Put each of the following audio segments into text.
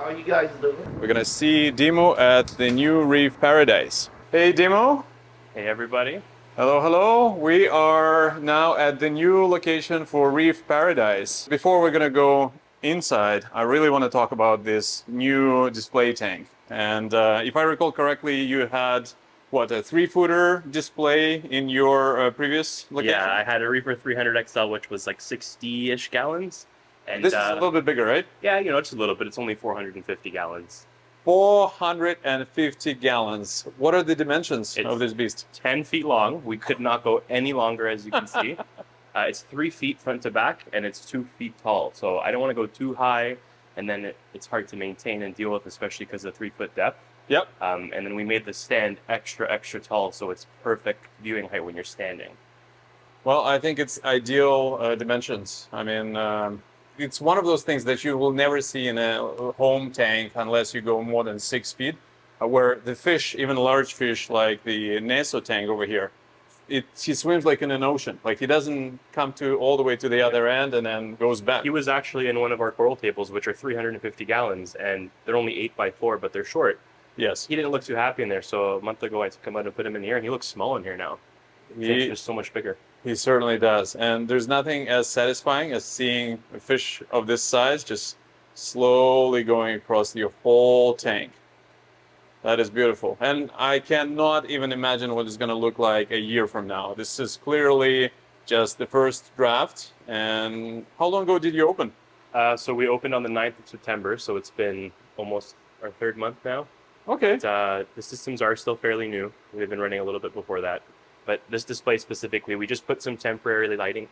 How are you guys doing? We're gonna see Demo at the new Reef Paradise. Hey Demo. Hey everybody. Hello, hello. We are now at the new location for Reef Paradise. Before we're gonna go inside, I really want to talk about this new display tank. And if I recall correctly, you had what, a 3-footer display in your previous location? Yeah, I had a Reaper 300 XL, which was like 60-ish gallons. And This is a little bit bigger, right? yeah, you know, just a little bit. It's only 450 gallons. 450 gallons. What are the dimensions of this beast? 10 feet long. We could not go any longer, as you can see. It's 3 feet front to back, and it's 2 feet tall. So I don't want to go too high, and then it's hard to maintain and deal with, especially because of 3-foot depth. Yep. And then we made the stand extra tall, so it's perfect viewing height when you're standing. Well, I think it's ideal dimensions. I mean, it's one of those things that you will never see in a home tank unless you go more than 6 feet, where the fish, even large fish like the Neso tank over here, he swims like in an ocean. Like he doesn't come to all the way to the other end and then goes back. He was actually in one of our coral tables, which are 350 gallons, and they're only 8x4, but they're short. Yes. He didn't look too happy in there, so a month ago I took him out and put him in here, and he looks small in here now. He's just so much bigger. He certainly does. And there's nothing as satisfying as seeing a fish of this size just slowly going across your whole tank. That is beautiful. And I cannot even imagine what it's going to look like a year from now. This is clearly just the first draft. And how long ago did you open? So we opened on the 9th of September, so it's been almost our 3rd month now. Okay. But, the systems are still fairly new. We've been running a little bit before that. But this display specifically, we just put some temporary lighting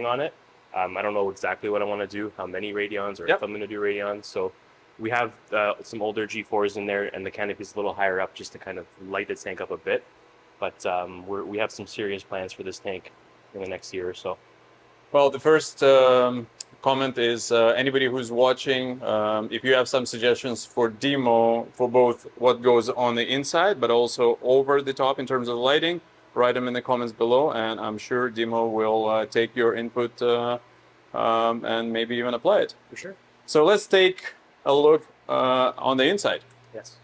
on it. I don't know exactly what I want to do, how many radions, or if I'm going to do radions. So we have some older G4s in there, and the canopy's a little higher up just to kind of light the tank up a bit. But we have some serious plans for this tank in the next year or so. Well, the first comment is anybody who's watching, if you have some suggestions for demo for both what goes on the inside, but also over the top in terms of lighting, write them in the comments below, and I'm sure Demo will take your input and maybe even apply it. For sure. So let's take a look on the inside. Yes.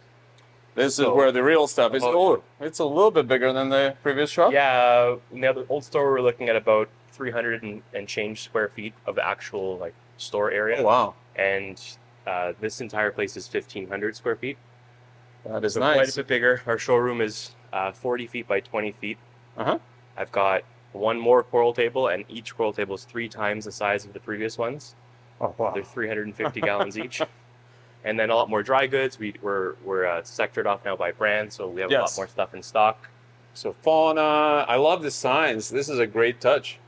This is where the real stuff is. Oh, it's a little bit bigger than the previous shop. Yeah, in the other old store we're looking at about 300 and change square feet of actual like store area. Oh, wow. And this entire place is 1,500 square feet. That is so nice. Quite a bit bigger. Our showroom is 40 feet by 20 feet. Uh-huh. I've got one more coral table, and each coral table is 3 times the size of the previous ones. Oh, wow. They're 350 gallons each. And then a lot more dry goods. We're sectored off now by brand, so we have a lot more stuff in stock. So fauna, I love the signs. This is a great touch.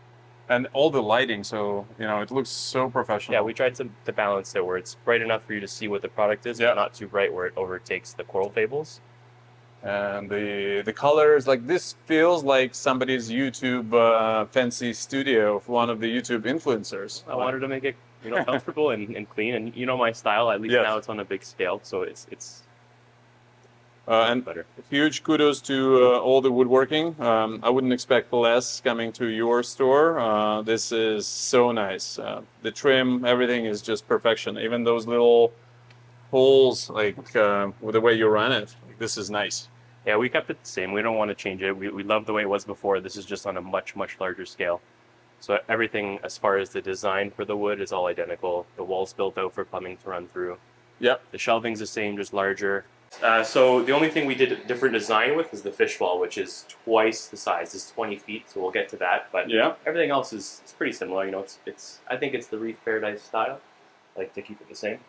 And all the lighting, so, you know, it looks so professional. Yeah, we tried to balance it where it's bright enough for you to see what the product is, but not too bright where it overtakes the coral tables. And the colors, like this feels like somebody's YouTube fancy studio of one of the YouTube influencers. I wanted to make it, you know, comfortable and clean, and you know my style. At least now it's on a big scale, so it's and better. Huge kudos to all the woodworking. I wouldn't expect less coming to your store. This is so nice. The trim, everything is just perfection. Even those little holes, like with the way you run it, this is nice. Yeah, we kept it the same. We don't want to change it. We love the way it was before. This is just on a much larger scale. So everything as far as the design for the wood is all identical. The wall's built out for plumbing to run through. Yep. The shelving's the same, just larger. So the only thing we did a different design with is the fish wall, which is twice the size. It's 20 feet, so we'll get to that. But everything else is pretty similar. You know, I think it's the Reef Paradise style. I like to keep it the same.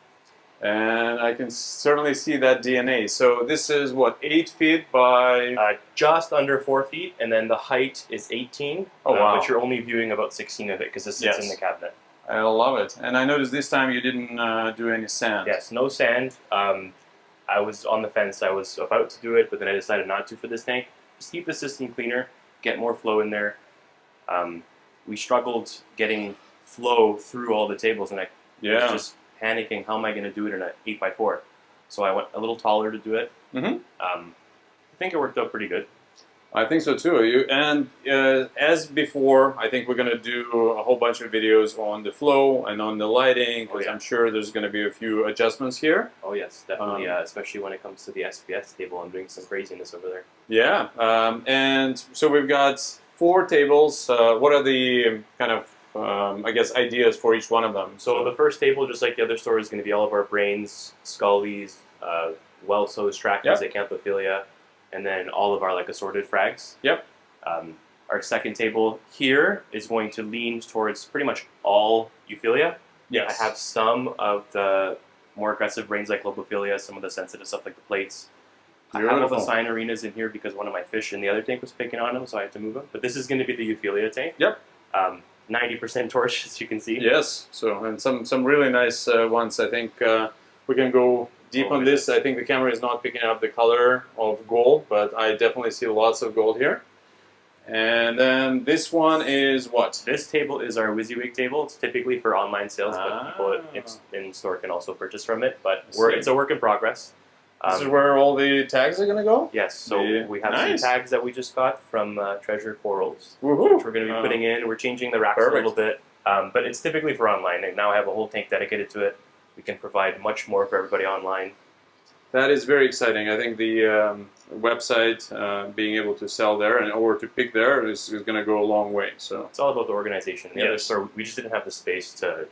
And I can certainly see that DNA. So this is what, 8 feet by? Just under 4 feet, and then the height is 18. Oh, wow. But you're only viewing about 16 of it because it sits in the cabinet. I love it. And I noticed this time you didn't do any sand. Yes, no sand. I was on the fence. I was about to do it, but then I decided not to for this tank. Just keep the system cleaner, get more flow in there. We struggled getting flow through all the tables, and I was just panicking, how am I going to do it in an 8x4? So I went a little taller to do it. I think it worked out pretty good. I think so too. As before, I think we're going to do a whole bunch of videos on the flow and on the lighting, because I'm sure there's going to be a few adjustments here. Oh yes, definitely, especially when it comes to the SPS table and doing some craziness over there. Yeah, and so we've got 4 tables. What are the kind of, I guess, ideas for each one of them? So the first table, just like the other store, is going to be all of our brains, scullies, well-so's, trackies, acanthophilia, and then all of our like assorted frags. Yep. Our second table here is going to lean towards pretty much all euphilia. Yes. I have some of the more aggressive brains like lobophilia, some of the sensitive stuff like the plates. Beautiful. I have all the cyan arenas in here because one of my fish in the other tank was picking on them, so I had to move them. But this is going to be the euphilia tank. Yep. 90% torch, as you can see. Yes. So, and some really nice ones. I think we can go deep on this. I think the camera is not picking up the color of gold, but I definitely see lots of gold here. And then this one is what? This table is our WYSIWYG table. It's typically for online sales, but people in store can also purchase from it. But it's a work in progress. This is where all the tags are going to go? Yes, so we have some tags that we just got from Treasure Corals, Woohoo. which we're going to be putting in. We're changing the racks a little bit, but it's typically for online. And now I have a whole tank dedicated to it. We can provide much more for everybody online. That is very exciting. I think the website, being able to sell there or to pick there is going to go a long way. So it's all about the organization. The other store, we just didn't have the space to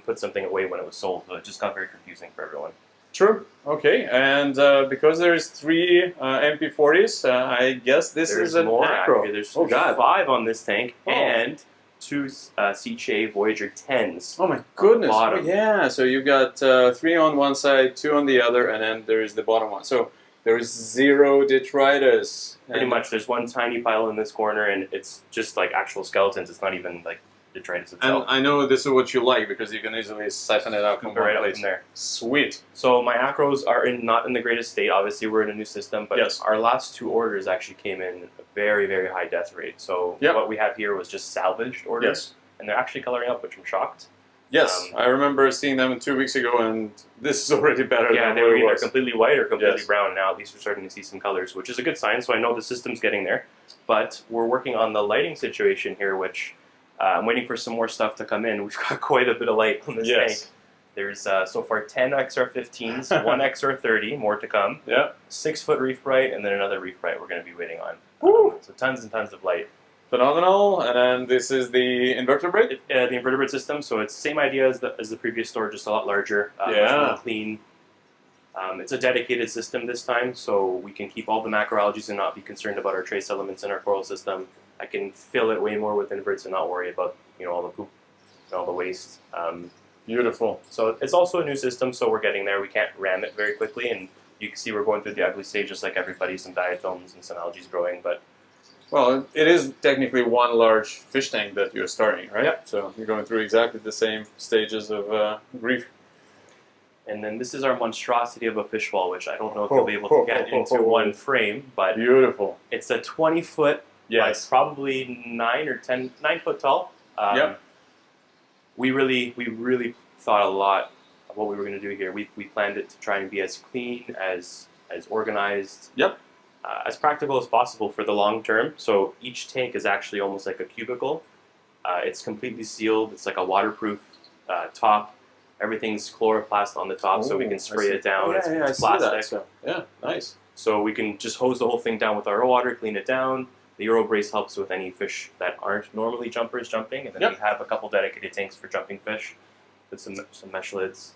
put something away when it was sold, so it just got very confusing for everyone. True. Okay, and because there's 3 MP40s, I guess there's an more, acro. There's 5 on this tank and 2 Sea Voyager 10s. Oh my goodness! Oh, yeah, so you've got 3 on one side, 2 on the other, and then there's the bottom one. So there's 0 detritus. Pretty much, there's one tiny pile in this corner, and it's just like actual skeletons. It's not even like detritus itself. And I know this is what you like because you can easily siphon it out from right up in there. Sweet. So my acros are not in the greatest state. Obviously, we're in a new system, but our last 2 orders actually came in a very, very high death rate. So what we have here was just salvaged orders, and they're actually coloring up, which I'm shocked. Yes, I remember seeing them 2 weeks ago, and this is already better. Yeah, than they were it either was. completely white or completely brown. Now at least we're starting to see some colors, which is a good sign. So I know the system's getting there, but we're working on the lighting situation here, which I'm waiting for some more stuff to come in. We've got quite a bit of light on this tank. There's so far 10 XR15s, 1 XR30, more to come. 6-foot Reef Bright, and then another Reef Bright we're going to be waiting on. So tons and tons of light. Phenomenal. And then this is the invertebrate? The invertebrate system, so it's the same idea as the previous store, just a lot larger, much more clean. It's a dedicated system this time, so we can keep all the macroalgae and not be concerned about our trace elements in our coral system. I can fill it way more with inverts and not worry about all the poop and all the waste. Beautiful. So it's also a new system, so we're getting there. We can't ram it very quickly, and you can see we're going through the ugly stage just like everybody, some diatoms and some algae growing. But well, it is technically one large fish tank that you're starting, right? Yep. So you're going through exactly the same stages of Reef. And then this is our monstrosity of a fish wall, which I don't know if you'll be able to get into one frame, but beautiful. It's a 20-foot, like probably 9 foot tall. We really thought a lot of what we were going to do here. We planned it to try and be as clean, as organized, as practical as possible for the long term. So each tank is actually almost like a cubicle. It's completely sealed. It's like a waterproof top. Everything's chloroplast on the top, so we can spray it down. It's plastic. So, nice. So we can just hose the whole thing down with our water, clean it down. The Euro brace helps with any fish that aren't normally jumpers jumping, and then we have a couple dedicated tanks for jumping fish with some mesh lids.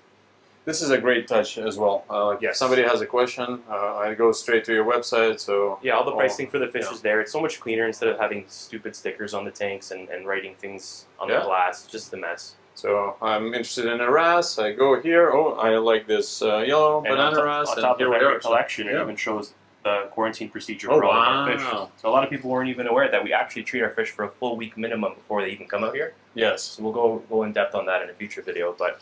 This is a great touch as well. If somebody has a question, I go straight to your website. So all the pricing for the fish is there. It's so much cleaner instead of having stupid stickers on the tanks and writing things on the glass. It's just a mess. So I'm interested in a wrasse. I go here. Oh, I like this yellow banana wrasse. On top of every collection, it even shows the quarantine procedure for all of our fish. So a lot of people weren't even aware that we actually treat our fish for a full week minimum before they even come out here. Yes. So we'll go in depth on that in a future video, but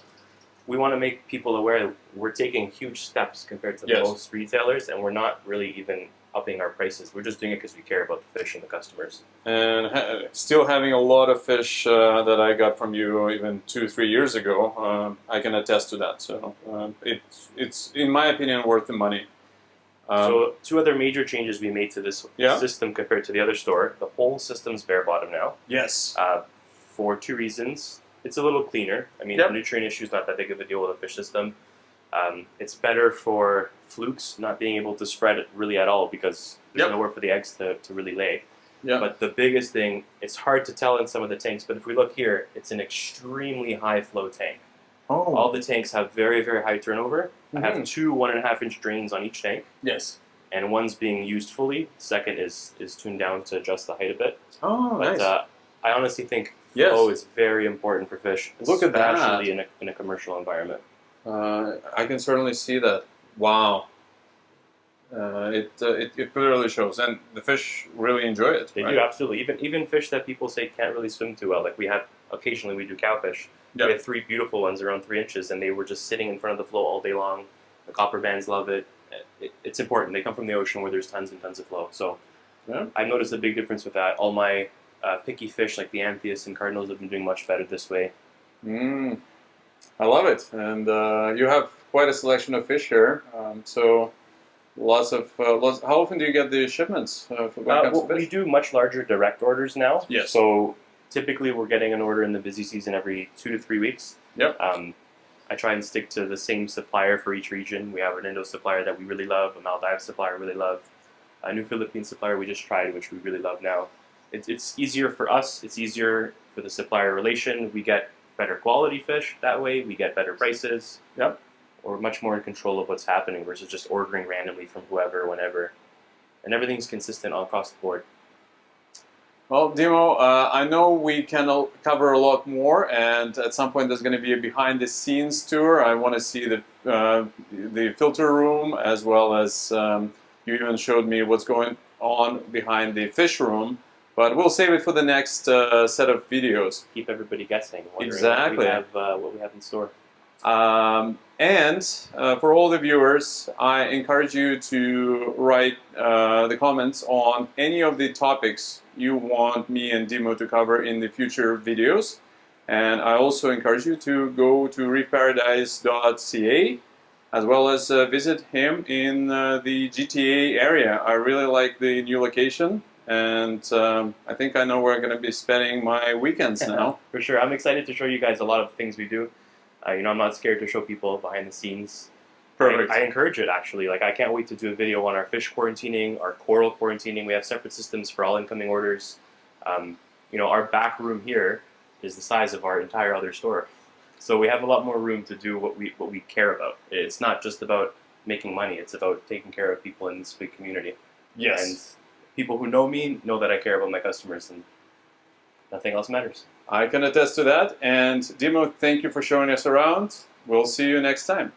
we want to make people aware that we're taking huge steps compared to most retailers, and we're not really even upping our prices. We're just doing it because we care about the fish and the customers. And still having a lot of fish that I got from you even 2-3 years ago, I can attest to that. So it's in my opinion worth the money. So two other major changes we made to this Yeah. system compared to the other store. The whole system's bare bottom now. Yes. For two reasons. It's a little cleaner. I mean, Yep. the nutrient issue is not that big of a deal with a fish system. It's better for flukes not being able to spread it really at all because there's Yep. nowhere for the eggs to really lay. Yeah. But the biggest thing, it's hard to tell in some of the tanks, but if we look here, it's an extremely high flow tank. Oh. All the tanks have very, very high turnover. I have Mhm. two 1.5-inch drains on each tank, Yes. and one's being used fully. Second is tuned down to adjust the height a bit. Oh, But nice. I honestly think Yes. flow is very important for fish, Look at that. especially in a commercial environment. I can certainly see that. Wow. It clearly shows, and the fish really enjoy it. They right? do, absolutely. Even fish that people say can't really swim too well. Like occasionally we do cowfish. Yep. We had three beautiful ones around 3 inches, and they were just sitting in front of the flow all day long. The copper bands love it. It's important. They come from the ocean where there's tons and tons of flow. So Yeah. I've noticed a big difference with that. All my picky fish like the Amphias and Cardinals have been doing much better this way. I love it, and you have quite a selection of fish here. So lots of How often do you get the shipments for when it comes to We fish? do much larger direct orders now. Yes. So typically we're getting an order in the busy season every 2 to 3 weeks. Yep. I try and stick to the same supplier for each region. We have an Indo supplier that we really love, a Maldives supplier we really love, a new Philippine supplier we just tried, which we really love now. It's easier for us. It's easier for the supplier relation. We get better quality fish that way. We get better prices. Yep. We're much more in control of what's happening versus just ordering randomly from whoever, whenever. And everything's consistent all across the board. Well, Dimo, I know we can cover a lot more, and at some point there's going to be a behind-the-scenes tour. I want to see the filter room, as well as you even showed me what's going on behind the fish room. But we'll save it for the next set of videos. Keep everybody guessing, wondering Exactly. what we have in store. And for all the viewers, I encourage you to write the comments on any of the topics you want me and Dimo to cover in the future videos. And I also encourage you to go to reefparadise.ca, as well as visit him in the GTA area. I really like the new location, and I think I know where I'm going to be spending my weekends now. For sure. I'm excited to show you guys a lot of things we do. I'm not scared to show people behind the scenes. Perfect. I encourage it, actually. Like, I can't wait to do a video on our fish quarantining, our coral quarantining. We have separate systems for all incoming orders. Our back room here is the size of our entire other store. So we have a lot more room to do what we care about. It's not just about making money. It's about taking care of people in this big community. Yes. And people who know me know that I care about my customers, and nothing else matters. I can attest to that. And Dimo, thank you for showing us around. We'll see you next time.